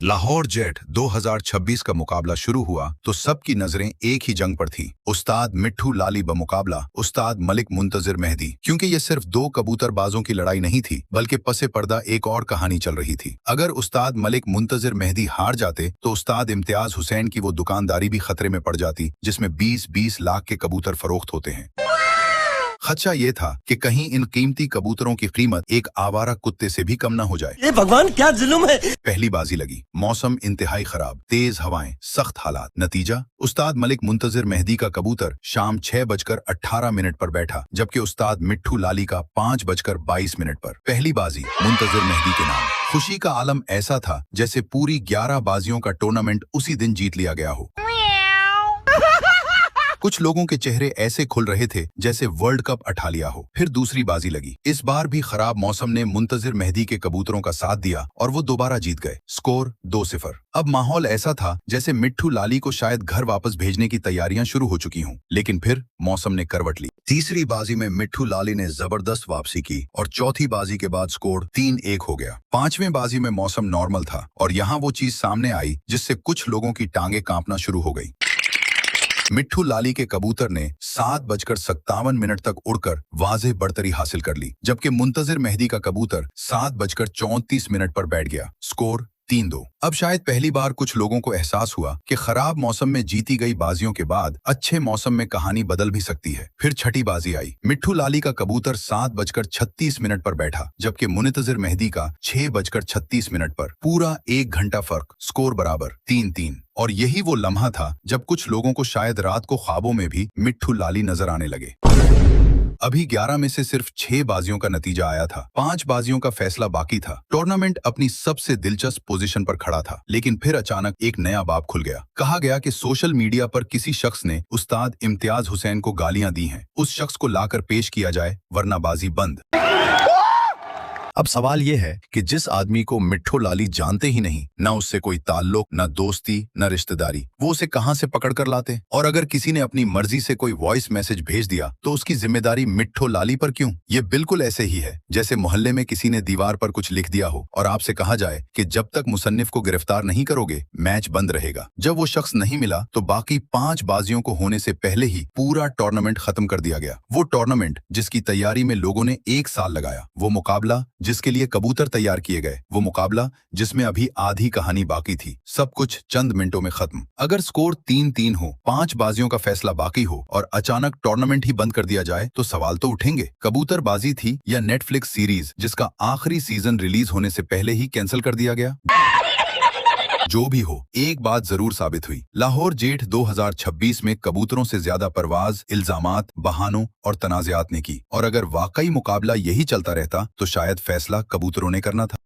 Lahore jet 2026 का मुकाबला शुरू हुआ तो सबकी नजरें एक ही जंग पर थी। उस्ताद मिट्ठू लाली बमुकाबला उस्ताद मलिक मुंतजिर मेहदी। क्योंकि ये सिर्फ दो कबूतरबाजों की लड़ाई नहीं थी, बल्कि पसे पर्दा एक और कहानी चल रही थी। अगर उस्ताद मलिक मुंतजिर मेहदी हार जाते तो उस्ताद इम्तियाज हुसैन की वो दुकानदारी भी खतरे में पड़ जाती जिसमें 20-20 लाख के कबूतर फरोख्त होते हैं। खदशा ये था कि कहीं इन कीमती कबूतरों की कीमत एक आवारा कुत्ते से भी कम न हो जाए। ये भगवान क्या जुल्म है। पहली बाजी लगी, मौसम इंतहाई खराब, तेज हवाएं, सख्त हालात। नतीजा, उस्ताद मलिक मुंतजिर मेहदी का कबूतर शाम 6:18 पर बैठा, जबकि उस्ताद मिट्ठू लाली का 5:22 पर। पहली बाजी मुंतजिर मेहदी के नाम। खुशी का आलम ऐसा था जैसे पूरी 11 बाजियों का टूर्नामेंट उसी दिन जीत लिया गया हो। कुछ लोगों के चेहरे ऐसे खुल रहे थे जैसे वर्ल्ड कप उठा लिया हो। फिर दूसरी बाजी लगी। इस बार भी खराब मौसम ने मुंतजिर मेहदी के कबूतरों का साथ दिया और वो दोबारा जीत गए। स्कोर 2-0। अब माहौल ऐसा था जैसे मिट्ठू लाली को शायद घर वापस भेजने की तैयारियां शुरू हो चुकी हों। लेकिन फिर मौसम ने करवट ली। तीसरी बाजी में मिट्ठू लाली ने जबरदस्त वापसी की और चौथी बाजी के बाद स्कोर 3-1 हो गया। पांचवें बाजी में मौसम नॉर्मल था और यहाँ वो चीज सामने आई जिससे कुछ लोगों की टांगे कांपना शुरू हो गई। मिट्ठू लाली के कबूतर ने 7:57 तक उड़कर वाज़ेह बढ़तरी हासिल कर ली, जबकि मुंतजिर मेहदी का कबूतर 7:34 पर बैठ गया। स्कोर 3-2। अब शायद पहली बार कुछ लोगों को एहसास हुआ कि खराब मौसम में जीती गई बाजियों के बाद अच्छे मौसम में कहानी बदल भी सकती है। फिर छठी बाजी आई। मिट्ठू लाली का कबूतर 7:36 पर बैठा, जबकि मुंतजिर मेहदी का 6:36 पर। पूरा 1 घंटा फर्क, स्कोर बराबर 3-3। और यही वो लम्हा था जब कुछ लोगों को शायद रात को ख्वाबों में भी मिट्ठू लाली नजर आने लगे। अभी 11 में से सिर्फ 6 बाजियों का नतीजा आया था। 5 बाजियों का फैसला बाकी था। टूर्नामेंट अपनी सबसे दिलचस्प पोजीशन पर खड़ा था, लेकिन फिर अचानक एक नया बाब खुल गया। कहा गया कि सोशल मीडिया पर किसी शख्स ने उस्ताद इम्तियाज हुसैन को गालियां दी हैं। उस शख्स को लाकर पेश किया जाए वरना बाजी बंद। अब सवाल यह है कि जिस आदमी को मिट्ठू लाली जानते ही नहीं, ना उससे कोई ताल्लुक, ना दोस्ती, ना रिश्तेदारी, वो उसे कहां से पकड़ कर लाते? और अगर किसी ने अपनी मर्जी से कोई वॉइस मैसेज भेज दिया तो उसकी जिम्मेदारी मिट्ठू लाली पर क्यों? ये बिल्कुल ऐसे ही है जैसे मोहल्ले में किसी ने दीवार पर कुछ लिख दिया हो और आपसे कहा जाए कि जब तक मुसन्निफ को गिरफ्तार नहीं करोगे मैच बंद रहेगा। जब वो शख्स नहीं मिला तो बाकी 5 बाजियों को होने से पहले ही पूरा टूर्नामेंट खत्म कर दिया गया। वो टूर्नामेंट जिसकी तैयारी में लोगों ने 1 साल लगाया, वो मुकाबला जिसके लिए कबूतर तैयार किए गए, वो मुकाबला जिसमें अभी आधी कहानी बाकी थी, सब कुछ चंद मिनटों में खत्म। अगर स्कोर 3-3 हो, 5 बाजियों का फैसला बाकी हो और अचानक टूर्नामेंट ही बंद कर दिया जाए तो सवाल तो उठेंगे, कबूतर बाजी थी या नेटफ्लिक्स सीरीज जिसका आखिरी सीजन रिलीज होने से पहले ही कैंसिल कर दिया गया? जो भी हो, एक बात जरूर साबित हुई, लाहौर जेट 2026 में कबूतरों से ज्यादा परवाज, इल्जामात, बहानों और तनाज़ात ने की। और अगर वाकई मुकाबला यही चलता रहता तो शायद फैसला कबूतरों ने करना था।